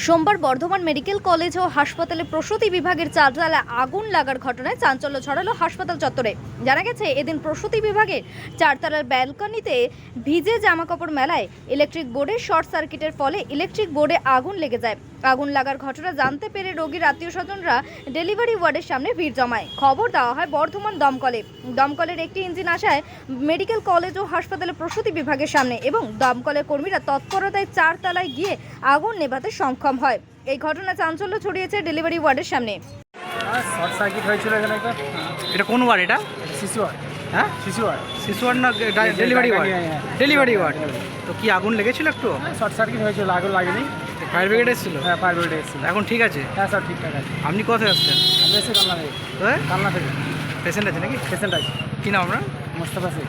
সোমবার Bardhaman medical college ও হাসপাতালে প্রসূতি বিভাগের চারতলায় আগুন লাগার ঘটনায় চাঞ্চল্য ছড়ালো হাসপাতাল চত্বরে। জানা গেছে, এদিন প্রসূতি বিভাগের চারতলার ব্যালকনিতে ভিজে জামাকাপড় মেলায় ইলেকট্রিক বোর্ডের শর্ট সার্কিটের ফলে ইলেকট্রিক বোর্ডে আগুন লেগে যায়। আগুন লাগার ঘটনা জানতে পেরে রোগীর আত্মীয় স্বজনরা ডেলিভারি ওয়ার্ডের সামনে ভিড় জমায়। খবর দেওয়া হয় বর্ধমান দমকলের একটি ইঞ্জিন আসায় মেডিকেল কলেজ ও হাসপাতালে প্রসূতি বিভাগের সামনে এবং দমকলের কর্মীরা তৎপরতায় চারতলায় গিয়ে আগুন নেভাতে সক্ষম হয়। এই ঘটনা চাঞ্চল্য ছড়িয়েছে ডেলিভারি ওয়ার্ডের সামনে। শর্ট সার্কিট হয়েছিল এখানে। এটা কোন ওয়ার্ড? এটা শিশু ওয়ার্ড। হ্যাঁ, শিশু ওয়ার্ড। শিশু ওয়ার্ড না ডেলিভারি ওয়ার্ড? Delivery word. তো কি আগুন লেগেছিল একটু? শর্ট সার্কিট হয়েছিল, আগুন লাগেনি। ফায়ার ব্রিগেড এসেছিল? হ্যাঁ, ফায়ার ব্রিগেড এসেছিল। এখন ঠিক আছে? হ্যাঁ স্যার, ঠিকঠাক আছে। আপনি কোথায় আসছেন? আমি এসে কালনা থেকে। হ্যাঁ, কালনা থেকে। পেশেন্ট আছে নাকি? পেশেন্ট আছে। কী নাম আপনার? মোস্তফা শেখ।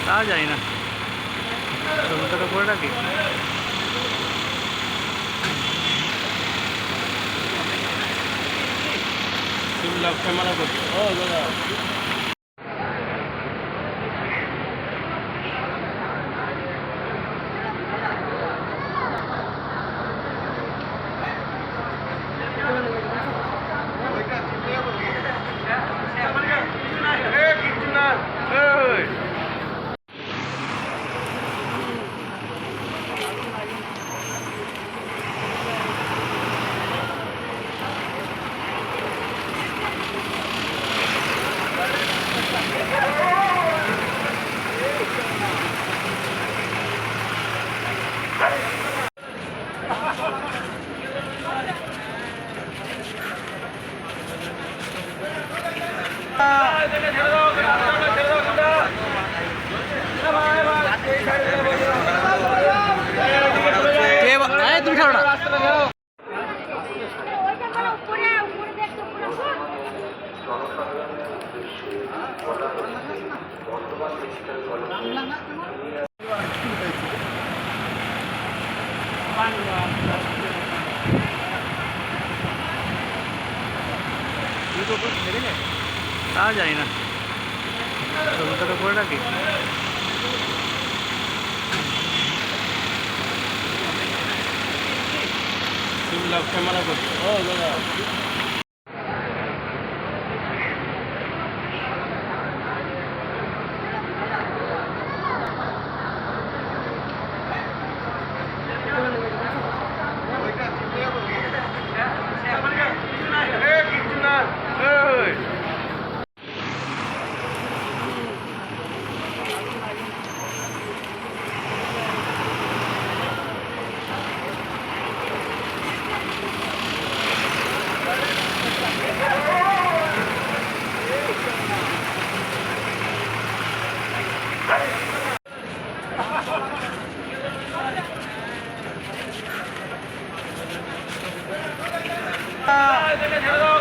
তা জানি না, ছবিটা করে রাখি। ক্যামেরা করছি। ও দাদা, তুমি ছাড়ো না। তা জানি না, ছবিটা করে রাখি। ক্যামেরা করছি। ও দাদা, ছেড়ে দাও।